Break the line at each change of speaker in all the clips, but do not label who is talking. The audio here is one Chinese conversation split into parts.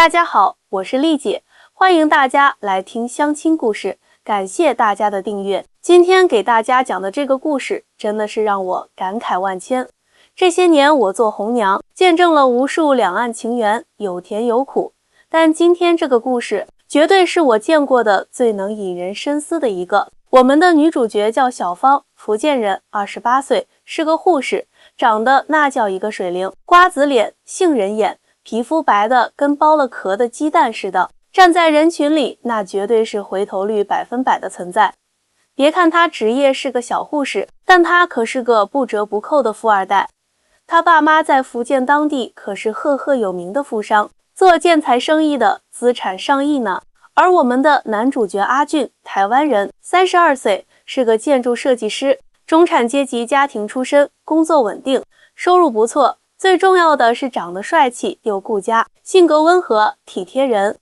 大家好，我是丽姐，欢迎大家来听相亲故事，感谢大家的订阅。今天给大家讲的这个故事真的是让我感慨万千。这些年我做红娘，见证了无数两岸情缘，有甜有苦，但今天这个故事绝对是我见过的最能引人深思的一个。我们的女主角叫小芳，福建人，28岁，是个护士，长得那叫一个水灵，瓜子脸，杏仁眼，皮肤白的跟剥了壳的鸡蛋似的，站在人群里那绝对是回头率100%的存在。别看她职业是个小护士，但她可是个不折不扣的富二代。她爸妈在福建当地可是赫赫有名的富商，做建材生意的，资产上亿呢。而我们的男主角阿俊，台湾人，32岁，是个建筑设计师，中产阶级家庭出身，工作稳定，收入不错，最重要的是长得帅气又顾家，性格温和体贴人。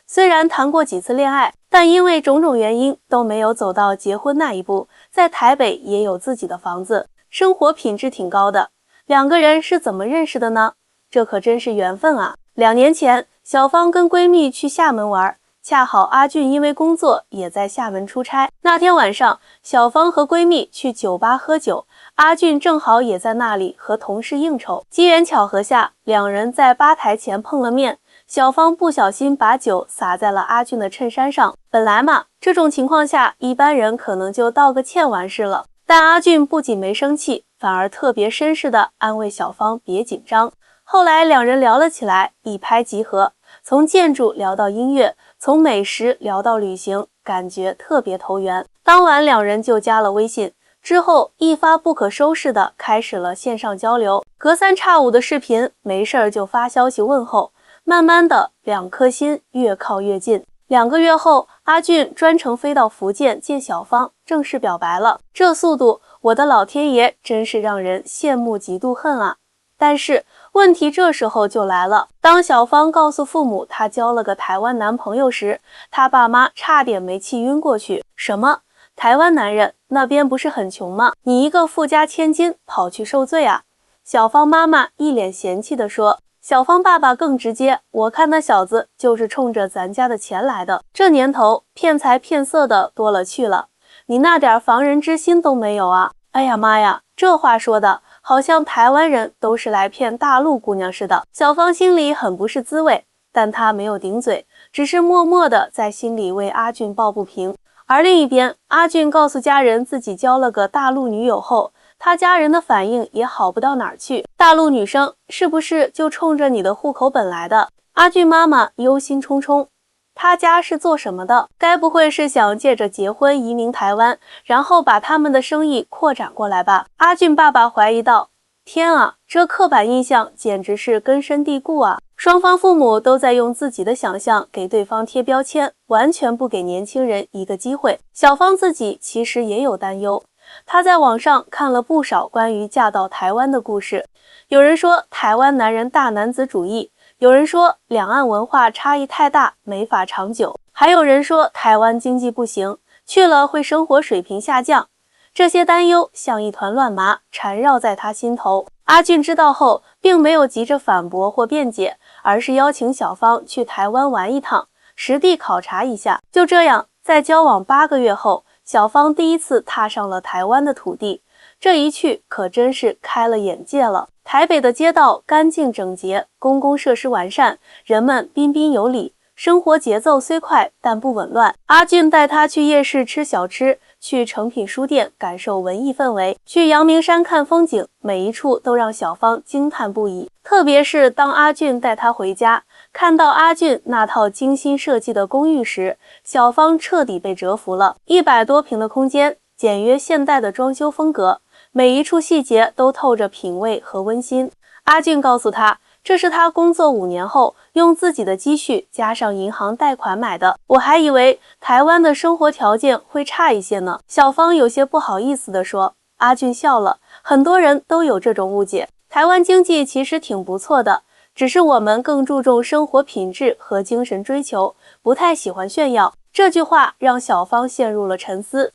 虽然谈过几次恋爱，但因为种种原因都没有走到结婚那一步，在台北也有自己的房子，生活品质挺高的。两个人是怎么认识的呢？这可真是缘分啊！2年前，小芳跟闺蜜去厦门玩，恰好阿俊因为工作也在厦门出差。那天晚上，小芳和闺蜜去酒吧喝酒，阿俊正好也在那里和同事应酬。机缘巧合下，两人在吧台前碰了面。小芳不小心把酒洒在了阿俊的衬衫上。本来嘛，这种情况下，一般人可能就道个歉完事了。但阿俊不仅没生气，反而特别绅士地安慰小芳别紧张。后来两人聊了起来，一拍即合，从建筑聊到音乐，从美食聊到旅行，感觉特别投缘。当晚两人就加了微信，之后一发不可收拾的开始了线上交流，隔三差五的视频，没事儿就发消息问候。慢慢的，两颗心越靠越近。2个月后，阿俊专程飞到福建见小芳，正式表白了。这速度，我的老天爷，真是让人羡慕嫉妒恨啊！但是问题这时候就来了，当小芳告诉父母她交了个台湾男朋友时，她爸妈差点没气晕过去。什么？台湾男人那边不是很穷吗？你一个富家千金跑去受罪啊？小芳妈妈一脸嫌弃地说。小芳爸爸更直接，我看那小子就是冲着咱家的钱来的。这年头骗财骗色的多了去了，你那点防人之心都没有啊！哎呀妈呀，这话说的好像台湾人都是来骗大陆姑娘似的。小芳心里很不是滋味，但她没有顶嘴，只是默默的在心里为阿俊抱不平。而另一边，阿俊告诉家人自己交了个大陆女友后，他家人的反应也好不到哪儿去。大陆女生是不是就冲着你的户口本来的？阿俊妈妈忧心忡忡，他家是做什么的？该不会是想借着结婚移民台湾，然后把他们的生意扩展过来吧？阿俊爸爸怀疑道。天啊，这刻板印象简直是根深蒂固啊！双方父母都在用自己的想象给对方贴标签，完全不给年轻人一个机会。小芳自己其实也有担忧。她在网上看了不少关于嫁到台湾的故事，有人说台湾男人大男子主义，有人说两岸文化差异太大，没法长久，还有人说台湾经济不行，去了会生活水平下降。这些担忧像一团乱麻，缠绕在他心头。阿俊知道后，并没有急着反驳或辩解，而是邀请小芳去台湾玩一趟，实地考察一下。就这样，在交往8个月后，小芳第一次踏上了台湾的土地，这一去可真是开了眼界了。台北的街道干净整洁，公共设施完善，人们彬彬有礼，生活节奏虽快，但不紊乱。阿俊带她去夜市吃小吃，去诚品书店感受文艺氛围，去阳明山看风景，每一处都让小芳惊叹不已。特别是当阿俊带她回家，看到阿俊那套精心设计的公寓时，小芳彻底被折服了。100多平的空间，简约现代的装修风格，每一处细节都透着品味和温馨。阿俊告诉她，这是他工作5年后用自己的积蓄加上银行贷款买的。我还以为台湾的生活条件会差一些呢。小芳有些不好意思地说。阿俊笑了，很多人都有这种误解。台湾经济其实挺不错的，只是我们更注重生活品质和精神追求，不太喜欢炫耀。这句话让小芳陷入了沉思。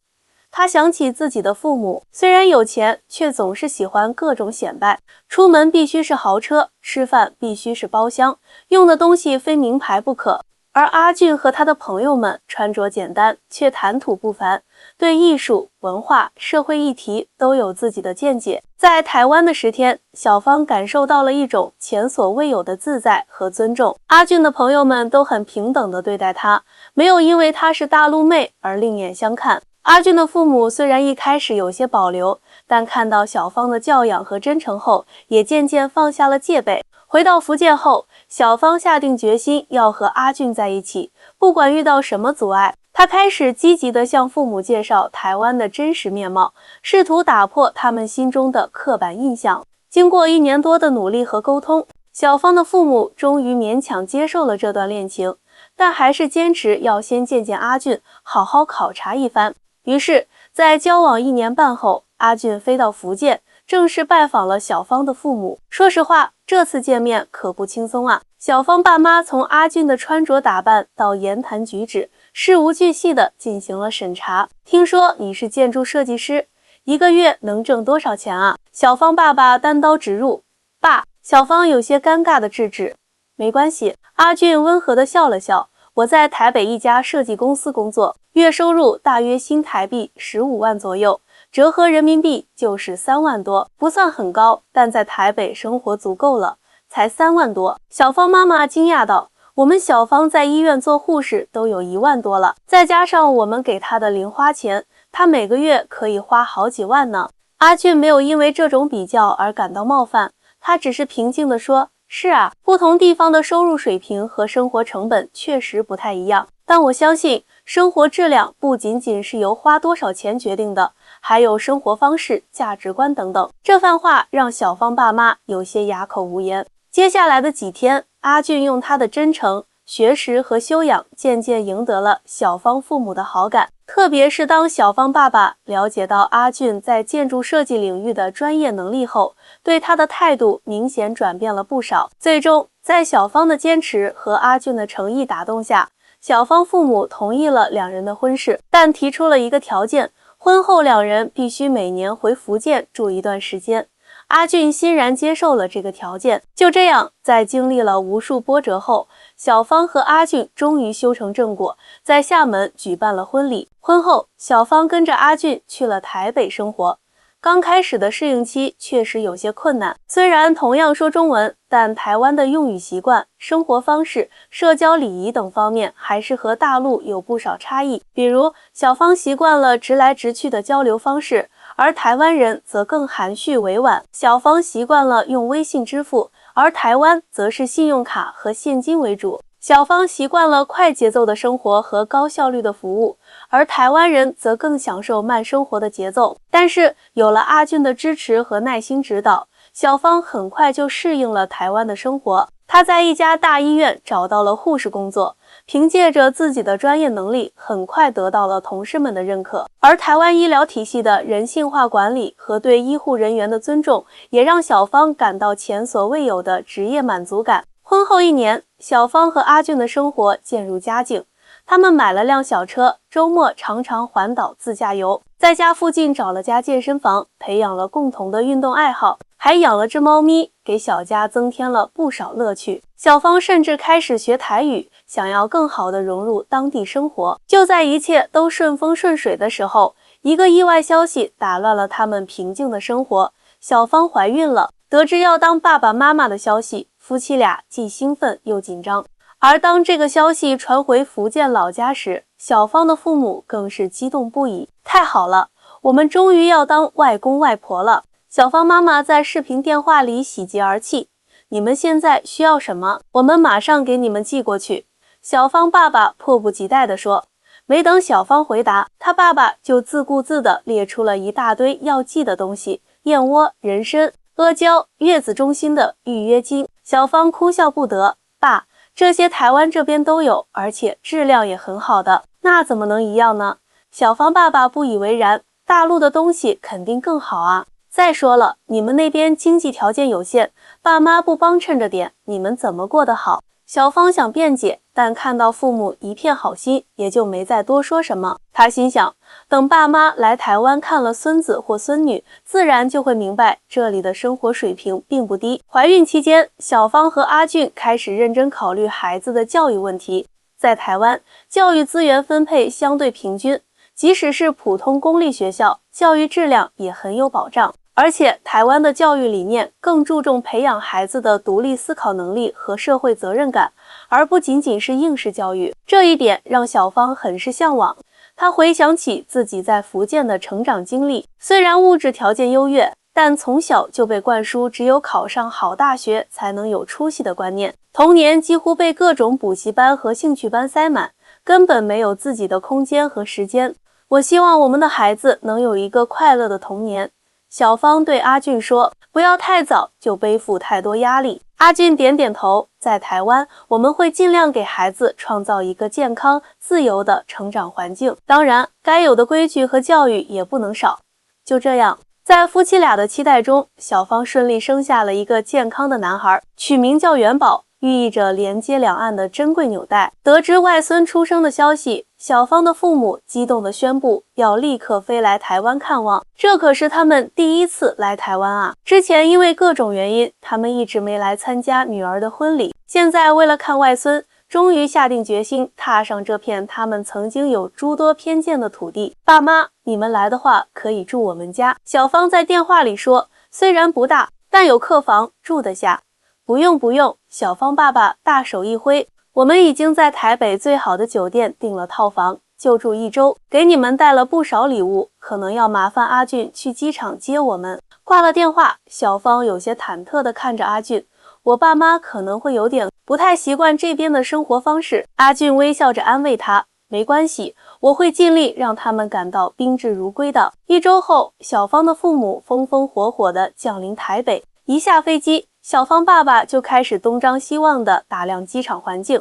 他想起自己的父母，虽然有钱，却总是喜欢各种显摆，出门必须是豪车，吃饭必须是包厢，用的东西非名牌不可。而阿俊和他的朋友们穿着简单，却谈吐不凡，对艺术、文化、社会议题都有自己的见解。在台湾的10天，小芳感受到了一种前所未有的自在和尊重。阿俊的朋友们都很平等地对待他，没有因为他是大陆妹而另眼相看。阿俊的父母虽然一开始有些保留，但看到小芳的教养和真诚后，也渐渐放下了戒备。回到福建后，小芳下定决心要和阿俊在一起，不管遇到什么阻碍，她开始积极地向父母介绍台湾的真实面貌，试图打破他们心中的刻板印象。经过1年多的努力和沟通，小芳的父母终于勉强接受了这段恋情，但还是坚持要先见见阿俊，好好考察一番。于是，在交往1年半后，阿俊飞到福建，正式拜访了小芳的父母。说实话，这次见面可不轻松啊！小芳爸妈从阿俊的穿着打扮到言谈举止，事无巨细地进行了审查。听说你是建筑设计师，1个月能挣多少钱啊？小芳爸爸单刀直入。爸，小芳有些尴尬地制止。没关系，阿俊温和地笑了笑。我在台北一家设计公司工作，月收入大约新台币15万左右，折合人民币就是3万多，不算很高，但在台北生活足够了，才3万多。小芳妈妈惊讶道：“我们小芳在医院做护士都有1万多了，再加上我们给她的零花钱，她每个月可以花好几万呢。”阿俊没有因为这种比较而感到冒犯，他只是平静地说：“是啊，不同地方的收入水平和生活成本确实不太一样，但我相信生活质量不仅仅是由花多少钱决定的，还有生活方式、价值观等等。”这番话让小芳爸妈有些哑口无言。接下来的几天，阿俊用他的真诚、学识和修养渐渐赢得了小芳父母的好感，特别是当小芳爸爸了解到阿俊在建筑设计领域的专业能力后，对他的态度明显转变了不少。最终，在小芳的坚持和阿俊的诚意打动下，小芳父母同意了2人的婚事，但提出了一个条件，婚后2人必须每年回福建住一段时间。阿俊欣然接受了这个条件。就这样，在经历了无数波折后，小芳和阿俊终于修成正果，在厦门举办了婚礼。婚后，小芳跟着阿俊去了台北生活。刚开始的适应期确实有些困难，虽然同样说中文，但台湾的用语习惯、生活方式、社交礼仪等方面还是和大陆有不少差异。比如，小芳习惯了直来直去的交流方式，而台湾人则更含蓄委婉。小芳习惯了用微信支付，而台湾则是信用卡和现金为主。小芳习惯了快节奏的生活和高效率的服务，而台湾人则更享受慢生活的节奏。但是有了阿俊的支持和耐心指导，小芳很快就适应了台湾的生活。她在一家大医院找到了护士工作，凭借着自己的专业能力，很快得到了同事们的认可。而台湾医疗体系的人性化管理和对医护人员的尊重，也让小芳感到前所未有的职业满足感。婚后1年，小芳和阿俊的生活渐入佳境。他们买了辆小车，周末常常环岛自驾游，在家附近找了家健身房，培养了共同的运动爱好，还养了只猫咪，给小家增添了不少乐趣。小芳甚至开始学台语，想要更好地融入当地生活。就在一切都顺风顺水的时候，一个意外消息打乱了他们平静的生活。小芳怀孕了，得知要当爸爸妈妈的消息，夫妻俩既兴奋又紧张。而当这个消息传回福建老家时，小芳的父母更是激动不已。太好了，我们终于要当外公外婆了。小芳妈妈在视频电话里喜极而泣。你们现在需要什么？我们马上给你们寄过去。小芳爸爸迫不及待地说。没等小芳回答，他爸爸就自顾自地列出了一大堆要寄的东西：燕窝、人参、阿胶、月子中心的预约金。小芳哭笑不得，爸，这些台湾这边都有，而且质量也很好的，那怎么能一样呢？小芳爸爸不以为然，大陆的东西肯定更好啊。再说了，你们那边经济条件有限，爸妈不帮衬着点，你们怎么过得好？小芳想辩解，但看到父母一片好心，也就没再多说什么。他心想，等爸妈来台湾看了孙子或孙女，自然就会明白这里的生活水平并不低。怀孕期间，小芳和阿俊开始认真考虑孩子的教育问题。在台湾，教育资源分配相对平均，即使是普通公立学校，教育质量也很有保障。而且，台湾的教育理念更注重培养孩子的独立思考能力和社会责任感，而不仅仅是应试教育。这一点让小芳很是向往。她回想起自己在福建的成长经历，虽然物质条件优越，但从小就被灌输只有考上好大学才能有出息的观念。童年几乎被各种补习班和兴趣班塞满，根本没有自己的空间和时间。我希望我们的孩子能有一个快乐的童年。小芳对阿俊说，不要太早就背负太多压力。阿俊点点头，在台湾，我们会尽量给孩子创造一个健康、自由的成长环境。当然，该有的规矩和教育也不能少。就这样，在夫妻俩的期待中，小芳顺利生下了一个健康的男孩，取名叫元宝，寓意着连接两岸的珍贵纽带。得知外孙出生的消息，小芳的父母激动地宣布要立刻飞来台湾看望，这可是他们第一次来台湾啊！之前因为各种原因，他们一直没来参加女儿的婚礼。现在为了看外孙，终于下定决心踏上这片他们曾经有诸多偏见的土地。爸妈，你们来的话可以住我们家。小芳在电话里说，虽然不大，但有客房，住得下。不用不用，小芳爸爸大手一挥，我们已经在台北最好的酒店订了套房，就住1周，给你们带了不少礼物，可能要麻烦阿俊去机场接我们。挂了电话，小芳有些忐忑地看着阿俊，我爸妈可能会有点不太习惯这边的生活方式。阿俊微笑着安慰他，没关系，我会尽力让他们感到宾至如归的。1周后，小芳的父母风风火火地降临台北，一下飞机，小芳爸爸就开始东张西望地打量机场环境。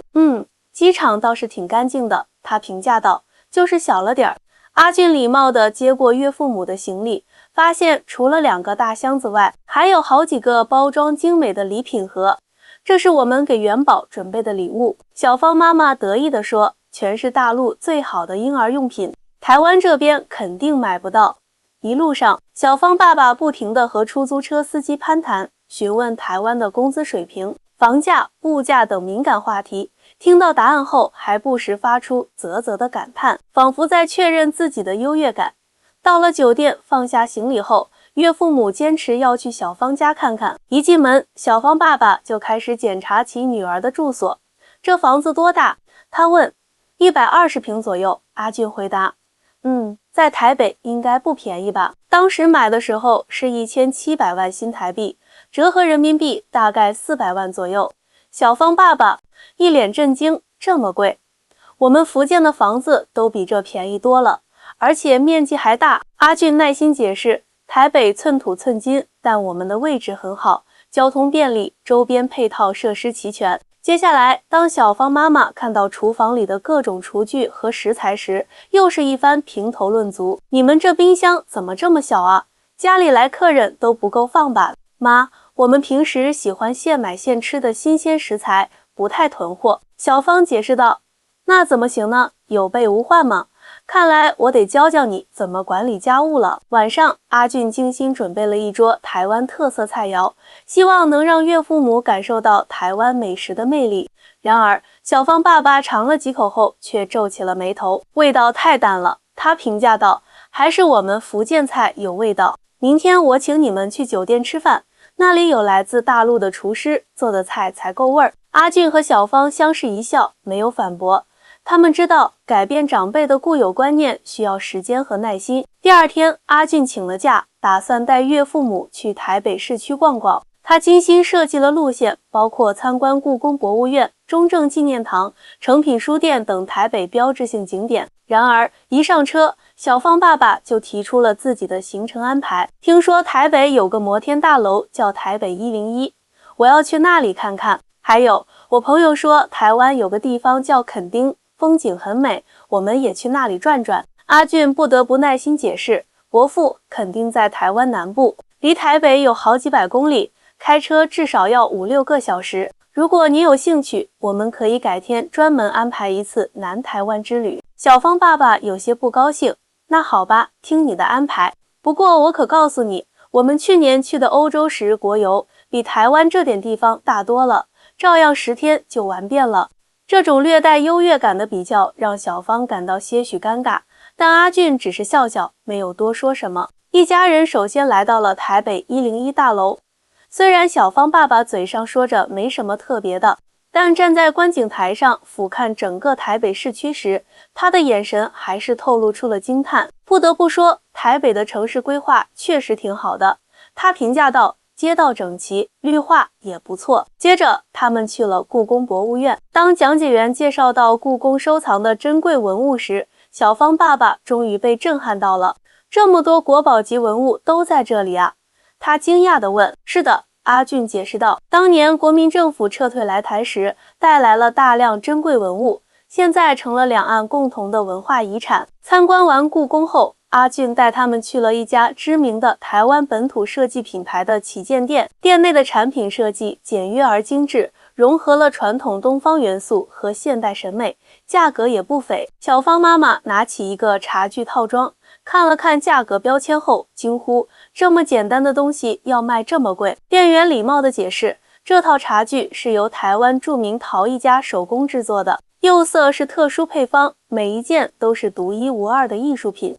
机场倒是挺干净的，他评价道，就是小了点儿。阿俊礼貌地接过岳父母的行李，发现除了2个大箱子外，还有好几个包装精美的礼品盒。这是我们给元宝准备的礼物。小芳妈妈得意地说，全是大陆最好的婴儿用品，台湾这边肯定买不到。一路上，小芳爸爸不停地和出租车司机攀谈，询问台湾的工资水平、房价、物价等敏感话题。听到答案后，还不时发出啧啧的感叹，仿佛在确认自己的优越感。到了酒店，放下行李后，岳父母坚持要去小芳家看看。一进门，小芳爸爸就开始检查起女儿的住所。这房子多大？他问。120平左右，阿俊回答。在台北应该不便宜吧？当时买的时候是1700万新台币，折合人民币大概400万左右。小芳爸爸一脸震惊，这么贵？我们福建的房子都比这便宜多了，而且面积还大。阿俊耐心解释，台北寸土寸金，但我们的位置很好，交通便利，周边配套设施齐全。接下来，当小芳妈妈看到厨房里的各种厨具和食材时，又是一番评头论足。你们这冰箱怎么这么小啊？家里来客人都不够放吧？妈，我们平时喜欢现买现吃的新鲜食材，不太囤货。小芳解释道。那怎么行呢？有备无患嘛。看来我得教教你怎么管理家务了。晚上，阿俊精心准备了一桌台湾特色菜肴，希望能让岳父母感受到台湾美食的魅力。然而，小芳爸爸尝了几口后，却皱起了眉头，味道太淡了。他评价道，还是我们福建菜有味道。明天我请你们去酒店吃饭，那里有来自大陆的厨师做的菜才够味儿。阿俊和小芳相视一笑，没有反驳。他们知道改变长辈的固有观念需要时间和耐心。第二天，阿俊请了假，打算带岳父母去台北市区逛逛。他精心设计了路线，包括参观故宫博物院、中正纪念堂、诚品书店等台北标志性景点。然而，一上车，小芳爸爸就提出了自己的行程安排。听说台北有个摩天大楼叫台北101，我要去那里看看。还有，我朋友说台湾有个地方叫垦丁，风景很美，我们也去那里转转。阿俊不得不耐心解释，伯父垦丁在台湾南部，离台北有好几百公里，开车至少要5-6个小时。如果你有兴趣，我们可以改天专门安排一次南台湾之旅。小芳爸爸有些不高兴。那好吧，听你的安排。不过我可告诉你，我们去年去的欧洲10日国游，比台湾这点地方大多了，照样10天就玩遍了。这种略带优越感的比较让小芳感到些许尴尬，但阿俊只是笑笑，没有多说什么。一家人首先来到了台北101大楼。虽然小芳爸爸嘴上说着没什么特别的，但站在观景台上俯瞰整个台北市区时，他的眼神还是透露出了惊叹。不得不说，台北的城市规划确实挺好的。他评价道，街道整齐，绿化也不错。接着他们去了故宫博物院。当讲解员介绍到故宫收藏的珍贵文物时，小芳爸爸终于被震撼到了。这么多国宝级文物都在这里啊！他惊讶地问。是的，阿俊解释道，当年国民政府撤退来台时，带来了大量珍贵文物，现在成了两岸共同的文化遗产。参观完故宫后，阿俊带他们去了一家知名的台湾本土设计品牌的旗舰店，店内的产品设计简约而精致，融合了传统东方元素和现代审美，价格也不菲。小芳妈妈拿起一个茶具套装，看了看价格标签后，惊呼：这么简单的东西要卖这么贵？店员礼貌地解释，这套茶具是由台湾著名陶艺家手工制作的，釉色是特殊配方，每一件都是独一无二的艺术品。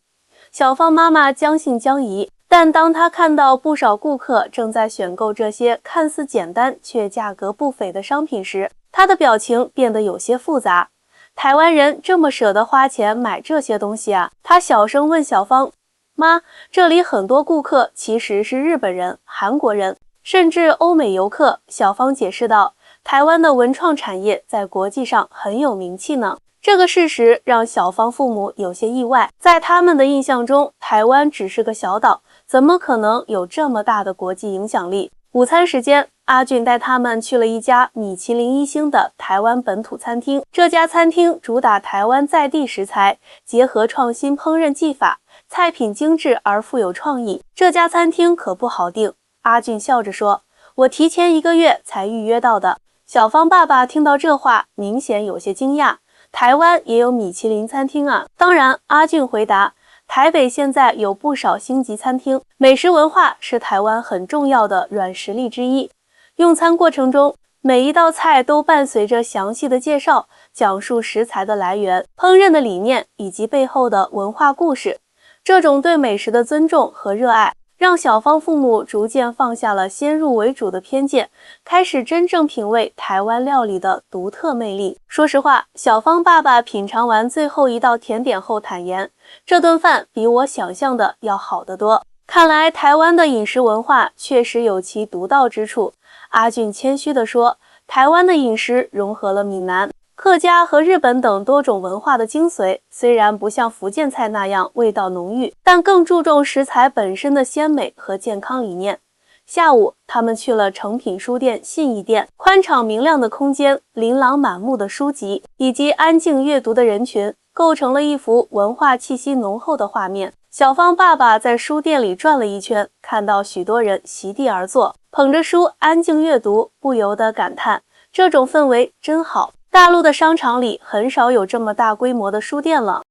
小芳妈妈将信将疑，但当她看到不少顾客正在选购这些看似简单却价格不菲的商品时，她的表情变得有些复杂。台湾人这么舍得花钱买这些东西啊？她小声问小芳：妈，这里很多顾客其实是日本人、韩国人，甚至欧美游客。小芳解释道，台湾的文创产业在国际上很有名气呢。这个事实让小芳父母有些意外，在他们的印象中，台湾只是个小岛，怎么可能有这么大的国际影响力？午餐时间，阿俊带他们去了一家米其林1星的台湾本土餐厅。这家餐厅主打台湾在地食材，结合创新烹饪技法，菜品精致而富有创意。这家餐厅可不好订，阿俊笑着说，我提前1个月才预约到的。小芳爸爸听到这话，明显有些惊讶。台湾也有米其林餐厅啊？当然，阿俊回答，台北现在有不少星级餐厅，美食文化是台湾很重要的软实力之一。用餐过程中，每一道菜都伴随着详细的介绍，讲述食材的来源、烹饪的理念以及背后的文化故事。这种对美食的尊重和热爱，让小芳父母逐渐放下了先入为主的偏见，开始真正品味台湾料理的独特魅力。说实话，小芳爸爸品尝完最后一道甜点后坦言，这顿饭比我想象的要好得多。看来台湾的饮食文化确实有其独到之处。阿俊谦虚地说，台湾的饮食融合了闽南、客家和日本等多种文化的精髓，虽然不像福建菜那样味道浓郁，但更注重食材本身的鲜美和健康理念。下午，他们去了诚品书店信义店，宽敞明亮的空间、琳琅满目的书籍以及安静阅读的人群，构成了一幅文化气息浓厚的画面。小芳爸爸在书店里转了一圈，看到许多人席地而坐，捧着书安静阅读，不由得感叹，这种氛围真好。大陆的商场里很少有这么大规模的书店了。